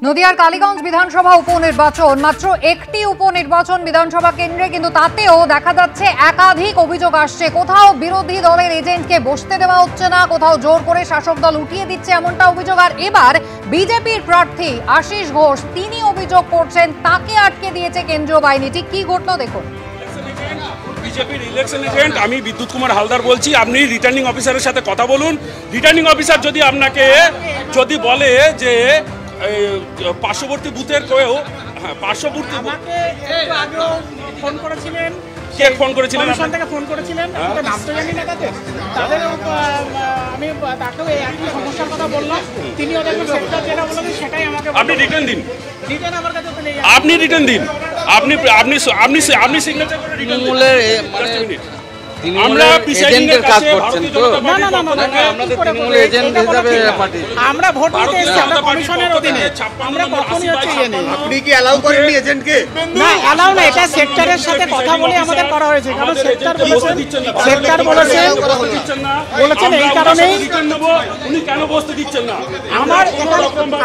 নদিয়ার কালীগঞ্জ বিধানসভা উপনির্বাচন, মাত্র একটি উপনির্বাচন বিধানসভা কেন্দ্রে, কিন্তু তাতেও দেখা যাচ্ছে একাধিক অভিযোগ আসছে। কোথাও বিরোধী দলের এজেন্টকে বসতে দেওয়া হচ্ছে না, কোথাও জোর করে শাসক দল উঠিয়ে দিচ্ছে, এমনটা অভিযোগ। আর এবার বিজেপির প্রার্থী আশিস ঘোষ, তিনি অভিযোগ করছেন তাকে আটকে দিয়েছে কেন্দ্রীয় বাহিনী। ঠিক কি ঘটলো দেখুন। বিজেপির ইলেকশন এজেন্ট আমি বিদ্যুৎ কুমার হালদার বলছি। আপনি রিটার্নিং অফিসারের সাথে কথা বলুন। রিটার্নিং অফিসার যদি আপনাকে বলে যে পার্শ্ববর্তী বুথের কেউ, হ্যাঁ পার্শ্ববর্তী ফোন করেছিলেন, কে ফোন করেছিলেন? ফোন করেছিলেন, নাম তো জানি না তাদের। আমি তাকেও একই সমস্যার কথা বললাম, তিনি ওদের সেক্টর যেটা বলেছেন সেটাই আমাকে। আপনি রিটার্ন দিন, রিটার্ন আমার কাছে তো নেই। আপনি রিটার্ন দিন, আপনি আপনি আপনি আপনি সিগনেচার করে রিটার্ন দিন। আমরা এজেন্টের কাজ করছেন তো? না না না না, আমাদের তৃণমূল এজেন্ট হিসেবে আমরা ভোট দিতে এসেছি, আমরা কমিশনের অধীনে। আমরা কখনই হচ্ছে ইয়ে নেই। আপনি কি অ্যালাউ করেননি এজেন্টকে? না, অ্যালাউ না, এটা সেক্টরের সাথে কথা বলে আমাদের করা হয়েছে। কারণ সেক্টর বলেছেন এই কারণেই। উনি কেন বসতে দিচ্ছেন না?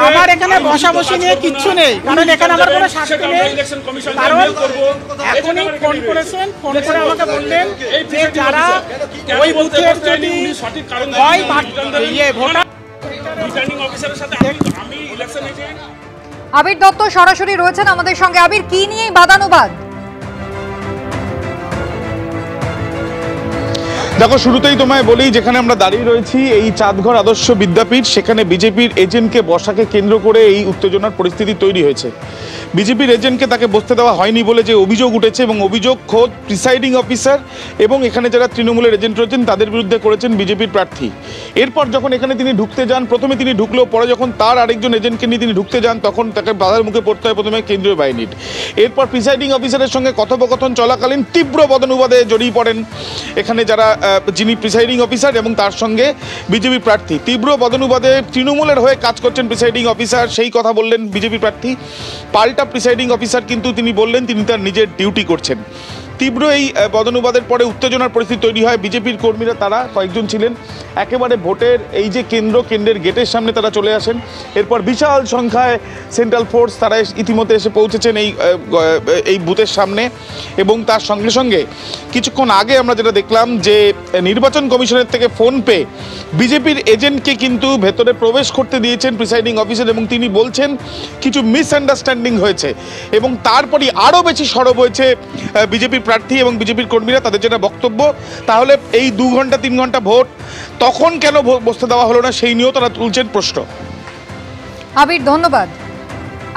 আমার এখানে বসাবসি নিয়ে কিচ্ছু নেই, কারণ এখানে আমার কোনো শাস্তি নেই। কারণ এখনই ফোন করেছেন, ফোন করে আমাকে বললেন যে যারা ওই বুথের যদি হয় ভোটার। আবির দত্ত সরাসরি রয়েছেন আমাদের সঙ্গে। আবির, কি নিয়ে বাদানুবাদ? দেখো, শুরুতেই তোমায় বলি, যেখানে আমরা দাঁড়িয়ে রয়েছি এই চাঁদঘর আদর্শ বিদ্যাপীঠ, সেখানে বিজেপির এজেন্টকে বসাকে কেন্দ্র করে এই উত্তেজনার পরিস্থিতি তৈরি হয়েছে। বিজেপির এজেন্টকে তাকে বসতে দেওয়া হয়নি বলে যে অভিযোগ উঠেছে, এবং অভিযোগ খোদ প্রিসাইডিং অফিসার এবং এখানে যারা তৃণমূলের এজেন্ট রয়েছেন তাদের বিরুদ্ধে করেছেন বিজেপির প্রার্থী। এরপর যখন এখানে তিনি ঢুকতে যান, প্রথমে তিনি ঢুকলো, পরে যখন তার আরেকজন এজেন্টকে নিয়ে তিনি ঢুকতে যান তখন তাকে বাধার মুখে পড়তে হয় প্রথমে কেন্দ্রীয় বাহিনীর। এরপর প্রিসাইডিং অফিসারের সঙ্গে কথোপকথন চলাকালীন তীব্র বদানুবাদে জড়িয়ে পড়েন এখানে যারা যিনি প্রিসাইডিং অফিসার এবং তার সঙ্গে বিজেপি প্রার্থী। তীব্র বদানুবাদে তৃণমূলের হয়ে কাজ করছেন প্রিসাইডিং অফিসার, সেই কথা বললেন বিজেপি প্রার্থী। পাল্টা প্রিসাইডিং অফিসার কিন্তু তিনি বললেন তিনি তার নিজের ডিউটি করছেন। তীব্র এই বদানুবাদের পরে উত্তেজনার পরিস্থিতি তৈরি হয়। বিজেপির কর্মীরা, তারা কয়েকজন ছিলেন, একেবারে ভোটের এই যে কেন্দ্রের গেটের সামনে তারা চলে আসেন। এরপর বিশাল সংখ্যায় সেন্ট্রাল ফোর্স তারা ইতিমধ্যে এসে পৌঁছেছেন এই বুথের সামনে। এবং তার সঙ্গে সঙ্গে কিছুক্ষণ আগে আমরা যেটা দেখলাম যে নির্বাচন কমিশনের থেকে ফোন পেয়ে বিজেপির এজেন্টকে কিন্তু ভেতরে প্রবেশ করতে দিয়েছেন প্রিসাইডিং অফিসার, এবং তিনি বলছেন কিছু মিসআন্ডারস্ট্যান্ডিং হয়েছে। এবং তারপরই আরও বেশি সরব হয়েছে বিজেপির প্রার্থী এবং বিজেপির কর্মীরা। তাদের যেটা বক্তব্য, তাহলে এই 2 ঘন্টা 3 ঘন্টা ভোট তখন কেন বসতে দেওয়া হলো না, সেই নিয়েও তারা তুলছেন প্রশ্ন। আবির, ধন্যবাদ।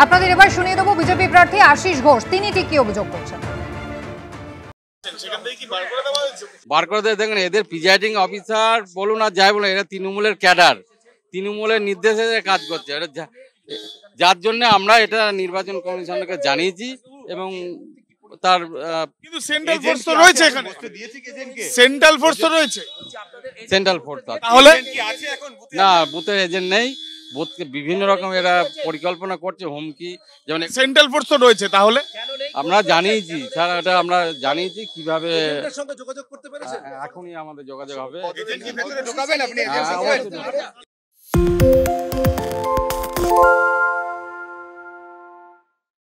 আপনাদের এবার শুনিয়ে দেবো বিজেপি প্রার্থী আশিস ঘোষ, তিনি ঠিক কি অভিযোগ করছেন। বার করে দেয়, দেখেন এদের প্রিজাইডিং অফিসার বলুন আর যাই বলুন, এরা তৃণমূলের ক্যাডার, তৃণমূলের নির্দেশে কাজ করছে। যার জন্য আমরা এটা নির্বাচন কমিশনকে জানিয়েছি। এবং তার কিন্তু সেন্ট্রাল ফোর্স তো রয়েছে এখানে, সেন্ট্রাল ফোর্স তো রয়েছে। সেন্ট্রাল ফোর্স তাহলে না, বুথের এজেন্ট নেই। বুথকে বিভিন্ন রকম এরা পরিকল্পনা করছে, হুমকি, যেমন সেন্ট্রাল ফোর্স তো রয়েছে। তাহলে আমরা জানিয়েছি স্যার, এটা আমরা জানিয়েছি কিভাবে যোগাযোগ করতে পেরেছে। এখনই আমাদের যোগাযোগ হবে। এজেন্ট কি ভেতরে ঢোকাবেন আপনি?